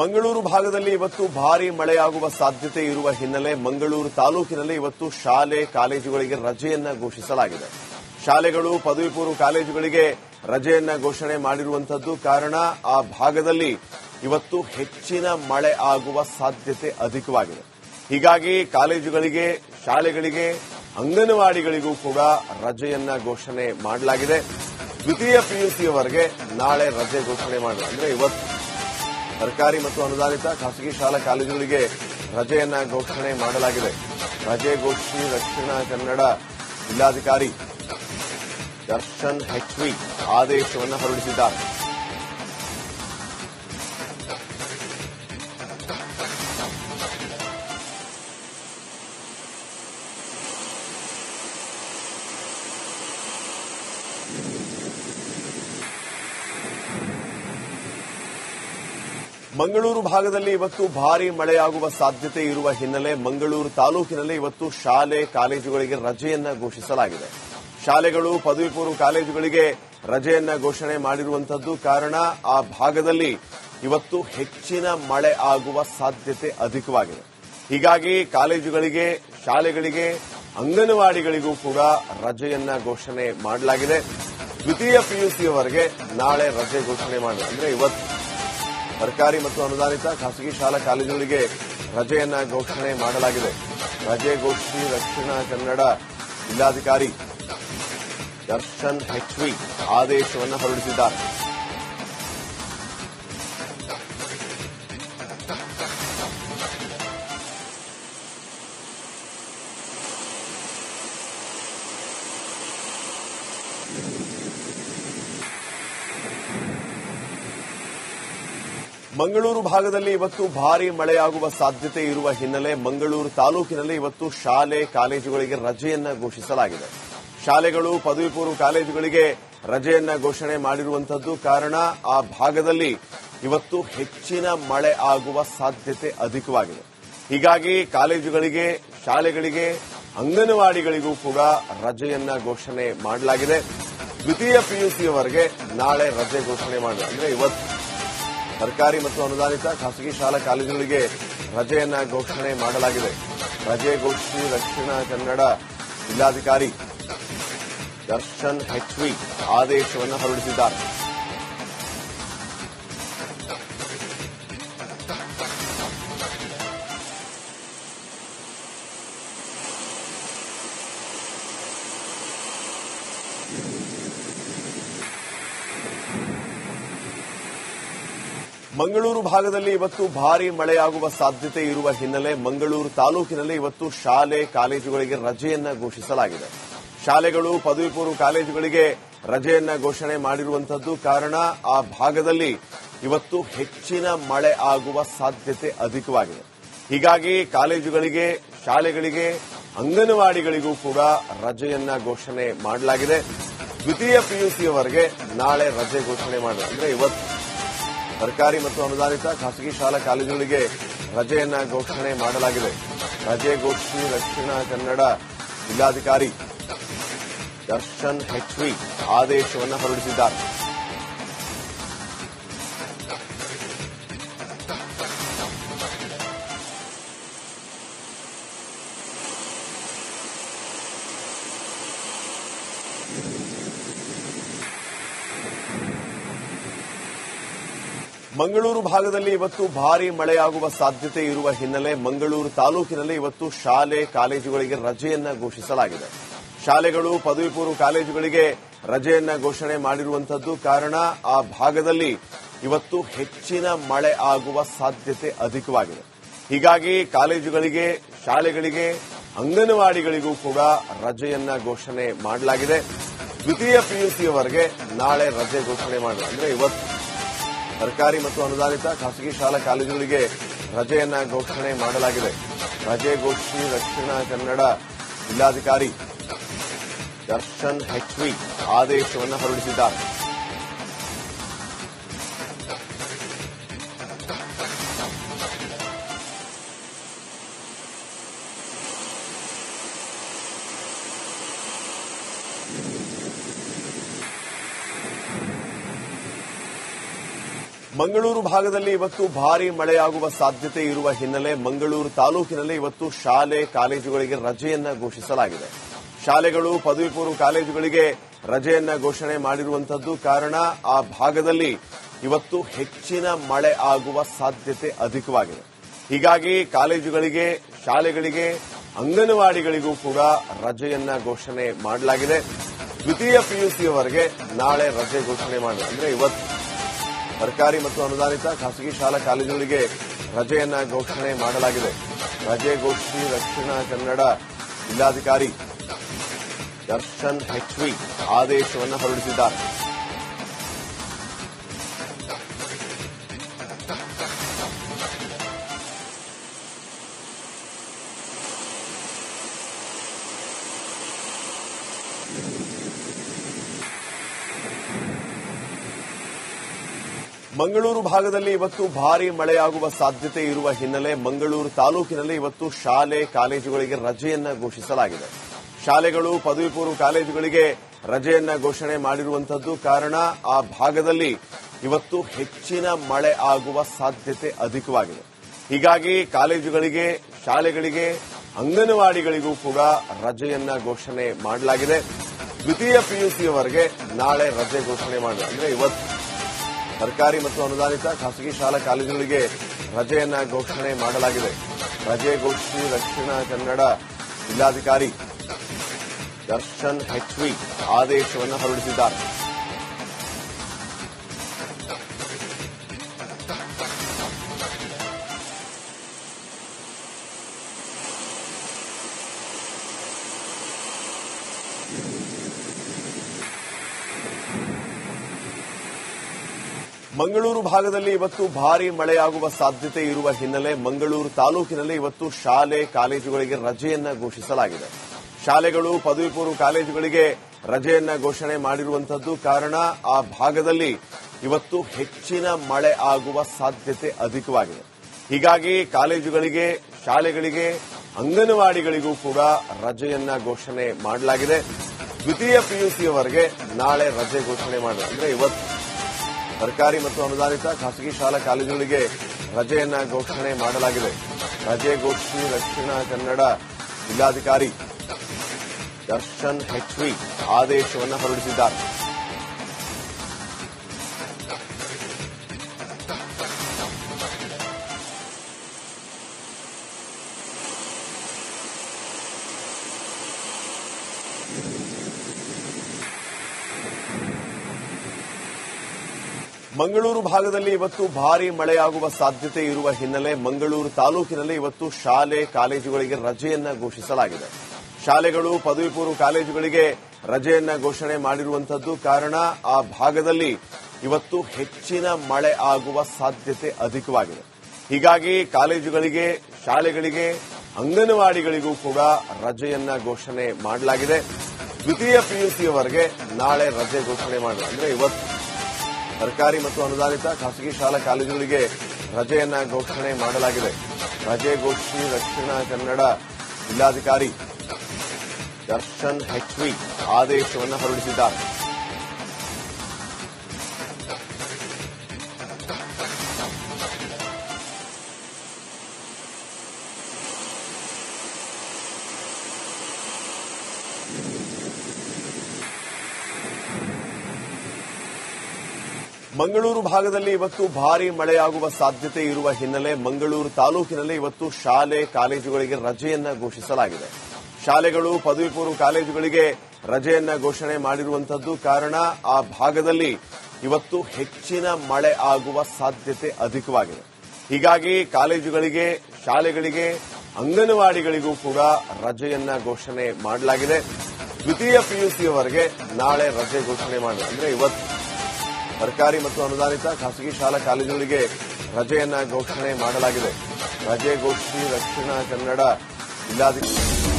ಮಂಗಳೂರು ಭಾಗದಲ್ಲಿ ಇವತ್ತು ಭಾರೀ ಮಳೆಯಾಗುವ ಸಾಧ್ಯತೆ ಇರುವ ಹಿನ್ನೆಲೆ ಮಂಗಳೂರು ತಾಲೂಕಿನಲ್ಲಿ ಇವತ್ತು ಶಾಲೆ ಕಾಲೇಜುಗಳಿಗೆ ರಜೆಯನ್ನ ಘೋಷಿಸಲಾಗಿದೆ. ಶಾಲೆಗಳು ಪದವಿ ಪೂರ್ವ ಕಾಲೇಜುಗಳಿಗೆ ರಜೆಯನ್ನ ಘೋಷಣೆ ಮಾಡಿರುವಂತದ್ದು ಕಾರಣ ಆ ಭಾಗದಲ್ಲಿ ಇವತ್ತು ಹೆಚ್ಚಿನ ಮಳೆ ಆಗುವ ಸಾಧ್ಯತೆ ಅಧಿಕವಾಗಿದೆ. ಹೀಗಾಗಿ ಕಾಲೇಜುಗಳಿಗೆ, ಶಾಲೆಗಳಿಗೆ, ಅಂಗನವಾಡಿಗಳಿಗೂ ಕೂಡ ರಜೆಯನ್ನ ಘೋಷಣೆ ಮಾಡಲಾಗಿದೆ. ದ್ವಿತೀಯ ಪಿಯುಸಿಯವರೆಗೆ ನಾಳೆ ರಜೆ ಘೋಷಣೆ ಮಾಡಲಾಗಿದೆ. ಅಂದ್ರೆ ಇವತ್ತು ಸರ್ಕಾರಿ ಮತ್ತು ಅನುದಾನಿತ ಖಾಸಗಿ ಶಾಲಾ ಕಾಲೇಜುಗಳಿಗೆ ರಜೆಯನ್ನ ಘೋಷಣೆ ಮಾಡಲಾಗಿದೆ. ರಜೆ ಘೋಷಿಸಿ ದಕ್ಷಿಣ ಕನ್ನಡ ಜಿಲ್ಲಾಧಿಕಾರಿ ದರ್ಶನ್ ಹೆಚ್ವಿ ಆದೇಶವನ್ನು ಹೊರಡಿಸಿದ್ದಾರೆ. ಮಂಗಳೂರು ಭಾಗದಲ್ಲಿ ಇವತ್ತು ಭಾರೀ ಮಳೆಯಾಗುವ ಸಾಧ್ಯತೆ ಇರುವ ಹಿನ್ನೆಲೆ ಮಂಗಳೂರು ತಾಲೂಕಿನಲ್ಲಿ ಇವತ್ತು ಶಾಲೆ ಕಾಲೇಜುಗಳಿಗೆ ರಜೆಯನ್ನ ಘೋಷಿಸಲಾಗಿದೆ. ಶಾಲೆಗಳು ಪದವಿ ಪೂರ್ವ ಕಾಲೇಜುಗಳಿಗೆ ರಜೆಯನ್ನ ಘೋಷಣೆ ಮಾಡಿರುವಂತದ್ದು ಕಾರಣ ಆ ಭಾಗದಲ್ಲಿ ಇವತ್ತು ಹೆಚ್ಚಿನ ಮಳೆ ಆಗುವ ಸಾಧ್ಯತೆ ಅಧಿಕವಾಗಿದೆ. ಹೀಗಾಗಿ ಕಾಲೇಜುಗಳಿಗೆ, ಶಾಲೆಗಳಿಗೆ, ಅಂಗನವಾಡಿಗಳಿಗೂ ಕೂಡ ರಜೆಯನ್ನ ಘೋಷಣೆ ಮಾಡಲಾಗಿದೆ. ದ್ವಿತೀಯ ಪಿಯುಸಿಯವರೆಗೆ ನಾಳೆ ರಜೆ ಘೋಷಣೆ ಮಾಡಲಾಗಿದೆ. ಅಂದ್ರೆ ಇವತ್ತು ಸರ್ಕಾರಿ ಮತ್ತು ಅನುದಾನಿತ ಖಾಸಗಿ ಶಾಲಾ ಕಾಲೇಜುಗಳಿಗೆ ರಜೆಯನ್ನ ಘೋಷಣೆ ಮಾಡಲಾಗಿದೆ. ರಜೆ ಘೋಷಿಸಿ ದಕ್ಷಿಣ ಕನ್ನಡ ಜಿಲ್ಲಾಧಿಕಾರಿ ದರ್ಶನ್ ಹೆಚ್ವಿ ಆದೇಶವನ್ನು ಹೊರಡಿಸಿದ್ದಾರೆ. ಮಂಗಳೂರು ಭಾಗದಲ್ಲಿ ಇವತ್ತು ಭಾರೀ ಮಳೆಯಾಗುವ ಸಾಧ್ಯತೆ ಇರುವ ಹಿನ್ನೆಲೆ ಮಂಗಳೂರು ತಾಲೂಕಿನಲ್ಲಿ ಇವತ್ತು ಶಾಲೆ ಕಾಲೇಜುಗಳಿಗೆ ರಜೆಯನ್ನ ಘೋಷಿಸಲಾಗಿದೆ. ಶಾಲೆಗಳು ಪದವಿ ಪೂರ್ವ ಕಾಲೇಜುಗಳಿಗೆ ರಜೆಯನ್ನ ಘೋಷಣೆ ಮಾಡಿರುವಂತದ್ದು ಕಾರಣ ಆ ಭಾಗದಲ್ಲಿ ಇವತ್ತು ಹೆಚ್ಚಿನ ಮಳೆ ಆಗುವ ಸಾಧ್ಯತೆ ಅಧಿಕವಾಗಿದೆ. ಹೀಗಾಗಿ ಕಾಲೇಜುಗಳಿಗೆ, ಶಾಲೆಗಳಿಗೆ, ಅಂಗನವಾಡಿಗಳಿಗೂ ಕೂಡ ರಜೆಯನ್ನ ಘೋಷಣೆ ಮಾಡಲಾಗಿದೆ. ದ್ವಿತೀಯ ಪಿಯುಸಿಯವರೆಗೆ ನಾಳೆ ರಜೆ ಘೋಷಣೆ ಮಾಡಲಾಗಿದೆ. ಅಂದ್ರೆ ಇವತ್ತು ಸರ್ಕಾರಿ ಮತ್ತು ಅನುದಾನಿತ ಖಾಸಗಿ ಶಾಲಾ ಕಾಲೇಜುಗಳಿಗೆ ರಜೆಯನ್ನ ಘೋಷಣೆ ಮಾಡಲಾಗಿದೆ. ರಜೆ ಘೋಷಿಸಿ ದಕ್ಷಿಣ ಕನ್ನಡ ಜಿಲ್ಲಾಧಿಕಾರಿ ದರ್ಶನ್ ಹೆಚ್ವಿ ಆದೇಶವನ್ನು ಹೊರಡಿಸಿದ್ದಾರೆ. ಮಂಗಳೂರು ಭಾಗದಲ್ಲಿ ಇವತ್ತು ಭಾರೀ ಮಳೆಯಾಗುವ ಸಾಧ್ಯತೆ ಇರುವ ಹಿನ್ನೆಲೆ ಮಂಗಳೂರು ತಾಲೂಕಿನಲ್ಲಿ ಇವತ್ತು ಶಾಲೆ ಕಾಲೇಜುಗಳಿಗೆ ರಜೆಯನ್ನ ಘೋಷಿಸಲಾಗಿದೆ. ಶಾಲೆಗಳು ಪದವಿ ಪೂರ್ವ ಕಾಲೇಜುಗಳಿಗೆ ರಜೆಯನ್ನ ಘೋಷಣೆ ಮಾಡಿರುವಂತದ್ದು ಕಾರಣ ಆ ಭಾಗದಲ್ಲಿ ಇವತ್ತು ಹೆಚ್ಚಿನ ಮಳೆ ಆಗುವ ಸಾಧ್ಯತೆ ಅಧಿಕವಾಗಿದೆ. ಹೀಗಾಗಿ ಕಾಲೇಜುಗಳಿಗೆ, ಶಾಲೆಗಳಿಗೆ, ಅಂಗನವಾಡಿಗಳಿಗೂ ಕೂಡ ರಜೆಯನ್ನ ಘೋಷಣೆ ಮಾಡಲಾಗಿದೆ. ದ್ವಿತೀಯ ಪಿಯುಸಿಯವರೆಗೆ ನಾಳೆ ರಜೆ ಘೋಷಣೆ ಮಾಡಲಾಗಿದೆ. ಅಂದ್ರೆ ಇವತ್ತು ಸರ್ಕಾರಿ ಮತ್ತು ಅನುದಾನಿತ ಖಾಸಗಿ ಶಾಲಾ ಕಾಲೇಜುಗಳಿಗೆ ರಜೆಯನ್ನ ಘೋಷಣೆ ಮಾಡಲಾಗಿದೆ. ರಜೆ ಘೋಷಿಸಿ ದಕ್ಷಿಣ ಕನ್ನಡ ಜಿಲ್ಲಾಧಿಕಾರಿ ದರ್ಶನ್ ಹೆಚ್ವಿ ಆದೇಶವನ್ನು ಹೊರಡಿಸಿದ್ದಾರೆ. ಮಂಗಳೂರು ಭಾಗದಲ್ಲಿ ಇವತ್ತು ಭಾರೀ ಮಳೆಯಾಗುವ ಸಾಧ್ಯತೆ ಇರುವ ಹಿನ್ನೆಲೆ ಮಂಗಳೂರು ತಾಲೂಕಿನಲ್ಲಿ ಇವತ್ತು ಶಾಲೆ ಕಾಲೇಜುಗಳಿಗೆ ರಜೆಯನ್ನ ಘೋಷಿಸಲಾಗಿದೆ. ಶಾಲೆಗಳು ಪದವಿ ಪೂರ್ವ ಕಾಲೇಜುಗಳಿಗೆ ರಜೆಯನ್ನ ಘೋಷಣೆ ಮಾಡಿರುವಂತದ್ದು ಕಾರಣ ಆ ಭಾಗದಲ್ಲಿ ಇವತ್ತು ಹೆಚ್ಚಿನ ಮಳೆ ಆಗುವ ಸಾಧ್ಯತೆ ಅಧಿಕವಾಗಿದೆ. ಹೀಗಾಗಿ ಕಾಲೇಜುಗಳಿಗೆ, ಶಾಲೆಗಳಿಗೆ, ಅಂಗನವಾಡಿಗಳಿಗೂ ಕೂಡ ರಜೆಯನ್ನ ಘೋಷಣೆ ಮಾಡಲಾಗಿದೆ. ದ್ವಿತೀಯ ಪಿಯುಸಿಯವರೆಗೆ ನಾಳೆ ರಜೆ ಘೋಷಣೆ ಮಾಡಲಾಗಿದೆ. ಅಂದ್ರೆ ಇವತ್ತು ಸರ್ಕಾರಿ ಮತ್ತು ಅನುದಾನಿತ ಖಾಸಗಿ ಶಾಲಾ ಕಾಲೇಜುಗಳಿಗೆ ರಜೆಯನ್ನ ಘೋಷಣೆ ಮಾಡಲಾಗಿದೆ. ರಜೆ ಘೋಷಿಸಿ ದಕ್ಷಿಣ ಕನ್ನಡ ಜಿಲ್ಲಾಧಿಕಾರಿ ದರ್ಶನ್ ಹೆಚ್ವಿ ಆದೇಶವನ್ನು ಹೊರಡಿಸಿದ್ದಾರೆ. ಮಂಗಳೂರು ಭಾಗದಲ್ಲಿ ಇವತ್ತು ಭಾರೀ ಮಳೆಯಾಗುವ ಸಾಧ್ಯತೆ ಇರುವ ಹಿನ್ನೆಲೆ ಮಂಗಳೂರು ತಾಲೂಕಿನಲ್ಲಿ ಇವತ್ತು ಶಾಲೆ ಕಾಲೇಜುಗಳಿಗೆ ರಜೆಯನ್ನ ಘೋಷಿಸಲಾಗಿದೆ. ಶಾಲೆಗಳು ಪದವಿ ಪೂರ್ವ ಕಾಲೇಜುಗಳಿಗೆ ರಜೆಯನ್ನ ಘೋಷಣೆ ಮಾಡಿರುವಂತದ್ದು ಕಾರಣ ಆ ಭಾಗದಲ್ಲಿ ಇವತ್ತು ಹೆಚ್ಚಿನ ಮಳೆ ಆಗುವ ಸಾಧ್ಯತೆ ಅಧಿಕವಾಗಿದೆ. ಹೀಗಾಗಿ ಕಾಲೇಜುಗಳಿಗೆ, ಶಾಲೆಗಳಿಗೆ, ಅಂಗನವಾಡಿಗಳಿಗೂ ಕೂಡ ರಜೆಯನ್ನ ಘೋಷಣೆ ಮಾಡಲಾಗಿದೆ. ದ್ವಿತೀಯ ಪಿಯುಸಿಯವರೆಗೆ ನಾಳೆ ರಜೆ ಘೋಷಣೆ ಮಾಡಿದೆ. ಅಂದ್ರೆ ಇವತ್ತು ಸರ್ಕಾರಿ ಮತ್ತು ಅನುದಾನಿತ ಖಾಸಗಿ ಶಾಲಾ ಕಾಲೇಜುಗಳಿಗೆ ರಜೆಯನ್ನ ಘೋಷಣೆ ಮಾಡಲಾಗಿದೆ. ರಜೆ ಘೋಷಿಸಿ ದಕ್ಷಿಣ ಕನ್ನಡ ಜಿಲ್ಲಾಧಿಕಾರಿ ದರ್ಶನ್ ಹೆಚ್ವಿ ಆದೇಶವನ್ನು ಹೊರಡಿಸಿದ್ದಾರೆ. ಮಂಗಳೂರು ಭಾಗದಲ್ಲಿ ಇವತ್ತು ಭಾರೀ ಮಳೆಯಾಗುವ ಸಾಧ್ಯತೆ ಇರುವ ಹಿನ್ನೆಲೆ ಮಂಗಳೂರು ತಾಲೂಕಿನಲ್ಲಿ ಇವತ್ತು ಶಾಲೆ ಕಾಲೇಜುಗಳಿಗೆ ರಜೆಯನ್ನ ಘೋಷಿಸಲಾಗಿದೆ. ಶಾಲೆಗಳು ಪದವಿ ಪೂರ್ವ ಕಾಲೇಜುಗಳಿಗೆ ರಜೆಯನ್ನ ಘೋಷಣೆ ಮಾಡಿರುವಂತದ್ದು ಕಾರಣ ಆ ಭಾಗದಲ್ಲಿ ಇವತ್ತು ಹೆಚ್ಚಿನ ಮಳೆ ಆಗುವ ಸಾಧ್ಯತೆ ಅಧಿಕವಾಗಿದೆ. ಹೀಗಾಗಿ ಕಾಲೇಜುಗಳಿಗೆ, ಶಾಲೆಗಳಿಗೆ, ಅಂಗನವಾಡಿಗಳಿಗೂ ಕೂಡ ರಜೆಯನ್ನ ಘೋಷಣೆ ಮಾಡಲಾಗಿದೆ. ದ್ವಿತೀಯ ಪಿಯುಸಿಯವರೆಗೆ ನಾಳೆ ರಜೆ ಘೋಷಣೆ ಮಾಡಿದೆ. ಅಂದ್ರೆ ಇವತ್ತು ಸರ್ಕಾರಿ ಮತ್ತು ಅನುದಾನಿತ ಖಾಸಗಿ ಶಾಲಾ ಕಾಲೇಜುಗಳಿಗೆ ರಜೆಯನ್ನ ಘೋಷಣೆ ಮಾಡಲಾಗಿದೆ. ರಜೆ ಘೋಷಿಸಿ ದಕ್ಷಿಣ ಕನ್ನಡ ಜಿಲ್ಲಾಧಿಕಾರಿ ದರ್ಶನ್ ಹೆಚ್ವಿ ಆದೇಶವನ್ನು ಹೊರಡಿಸಿದ್ದಾರೆ. ಮಂಗಳೂರು ಭಾಗದಲ್ಲಿ ಇವತ್ತು ಭಾರೀ ಮಳೆಯಾಗುವ ಸಾಧ್ಯತೆ ಇರುವ ಹಿನ್ನೆಲೆ ಮಂಗಳೂರು ತಾಲೂಕಿನಲ್ಲಿ ಇವತ್ತು ಶಾಲೆ ಕಾಲೇಜುಗಳಿಗೆ ರಜೆಯನ್ನ ಘೋಷಿಸಲಾಗಿದೆ. ಶಾಲೆಗಳು ಪದವಿ ಪೂರ್ವ ಕಾಲೇಜುಗಳಿಗೆ ರಜೆಯನ್ನ ಘೋಷಣೆ ಮಾಡಿರುವಂತದ್ದು ಕಾರಣ ಆ ಭಾಗದಲ್ಲಿ ಇವತ್ತು ಹೆಚ್ಚಿನ ಮಳೆ ಆಗುವ ಸಾಧ್ಯತೆ ಅಧಿಕವಾಗಿದೆ. ಹೀಗಾಗಿ ಕಾಲೇಜುಗಳಿಗೆ, ಶಾಲೆಗಳಿಗೆ, ಅಂಗನವಾಡಿಗಳಿಗೂ ಕೂಡ ರಜೆಯನ್ನ ಘೋಷಣೆ ಮಾಡಲಾಗಿದೆ. ದ್ವಿತೀಯ ಪಿಯುಸಿಯವರೆಗೆ ನಾಳೆ ರಜೆ ಘೋಷಣೆ ಮಾಡಿದೆ. ಅಂದ್ರೆ ಇವತ್ತು ಸರ್ಕಾರಿ ಮತ್ತು ಅನುದಾನಿತ ಖಾಸಗಿ ಶಾಲಾ ಕಾಲೇಜುಗಳಿಗೆ ರಜೆಯನ್ನ ಘೋಷಣೆ ಮಾಡಲಾಗಿದೆ. ರಜೆ ಘೋಷಿಸಿ ದಕ್ಷಿಣ ಕನ್ನಡ ಜಿಲ್ಲಾಧಿಕಾರಿ ದರ್ಶನ್ ಹೆಚ್ವಿ ಆದೇಶವನ್ನು ಹೊರಡಿಸಿದ್ದಾರೆ. ಮಂಗಳೂರು ಭಾಗದಲ್ಲಿ ಇವತ್ತು ಭಾರೀ ಮಳೆಯಾಗುವ ಸಾಧ್ಯತೆ ಇರುವ ಹಿನ್ನೆಲೆ ಮಂಗಳೂರು ತಾಲೂಕಿನಲ್ಲಿ ಇವತ್ತು ಶಾಲೆ ಕಾಲೇಜುಗಳಿಗೆ ರಜೆಯನ್ನ ಘೋಷಿಸಲಾಗಿದೆ. ಶಾಲೆಗಳು ಪದವಿ ಪೂರ್ವ ಕಾಲೇಜುಗಳಿಗೆ ರಜೆಯನ್ನ ಘೋಷಣೆ ಮಾಡಿರುವಂತದ್ದು ಕಾರಣ ಆ ಭಾಗದಲ್ಲಿ ಇವತ್ತು ಹೆಚ್ಚಿನ ಮಳೆ ಆಗುವ ಸಾಧ್ಯತೆ ಅಧಿಕವಾಗಿದೆ. ಹೀಗಾಗಿ ಕಾಲೇಜುಗಳಿಗೆ, ಶಾಲೆಗಳಿಗೆ, ಅಂಗನವಾಡಿಗಳಿಗೂ ಕೂಡ ರಜೆಯನ್ನ ಘೋಷಣೆ ಮಾಡಲಾಗಿದೆ. ದ್ವಿತೀಯ ಪಿಯುಸಿಯವರೆಗೆ ನಾಳೆ ರಜೆ ಘೋಷಣೆ ಮಾಡಿದೆ. ಅಂದ್ರೆ ಇವತ್ತು ಸರ್ಕಾರಿ ಮತ್ತು ಅನುದಾನಿತ ಖಾಸಗಿ ಶಾಲಾ ಕಾಲೇಜುಗಳಿಗೆ ರಜೆಯನ್ನ ಘೋಷಣೆ ಮಾಡಲಾಗಿದೆ. ರಜೆ ಘೋಷಿಸಿ ದಕ್ಷಿಣ ಕನ್ನಡ ಜಿಲ್ಲಾಧಿಕಾರಿ ದರ್ಶನ್ ಹೆಚ್ವಿ ಆದೇಶವನ್ನು ಹೊರಡಿಸಿದ್ದಾರೆ. ಮಂಗಳೂರು ಭಾಗದಲ್ಲಿ ಇವತ್ತು ಭಾರೀ ಮಳೆಯಾಗುವ ಸಾಧ್ಯತೆ ಇರುವ ಹಿನ್ನೆಲೆ ಮಂಗಳೂರು ತಾಲೂಕಿನಲ್ಲಿ ಇವತ್ತು ಶಾಲೆ ಕಾಲೇಜುಗಳಿಗೆ ರಜೆಯನ್ನ ಘೋಷಿಸಲಾಗಿದೆ. ಶಾಲೆಗಳು ಪದವಿ ಪೂರ್ವ ಕಾಲೇಜುಗಳಿಗೆ ರಜೆಯನ್ನ ಘೋಷಣೆ ಮಾಡಿರುವಂತದ್ದು ಕಾರಣ ಆ ಭಾಗದಲ್ಲಿ ಇವತ್ತು ಹೆಚ್ಚಿನ ಮಳೆ ಆಗುವ ಸಾಧ್ಯತೆ ಅಧಿಕವಾಗಿದೆ. ಹೀಗಾಗಿ ಕಾಲೇಜುಗಳಿಗೆ, ಶಾಲೆಗಳಿಗೆ, ಅಂಗನವಾಡಿಗಳಿಗೂ ಕೂಡ ರಜೆಯನ್ನ ಘೋಷಣೆ ಮಾಡಲಾಗಿದೆ. ದ್ವಿತೀಯ ಪಿಯುಸಿಯವರೆಗೆ ನಾಳೆ ರಜೆ ಘೋಷಣೆ ಮಾಡಿದೆ. ಅಂದ್ರೆ ಇವತ್ತು ಸರ್ಕಾರಿ ಮತ್ತು ಅನುದಾನಿತ ಖಾಸಗಿ ಶಾಲಾ ಕಾಲೇಜುಗಳಿಗೆ ರಜೆಯನ್ನ ಘೋಷಣೆ ಮಾಡಲಾಗಿದೆ. ರಜೆ ಘೋಷಿಸಿ ದಕ್ಷಿಣ ಕನ್ನಡ ಜಿಲ್ಲಾಧಿಕಾರಿ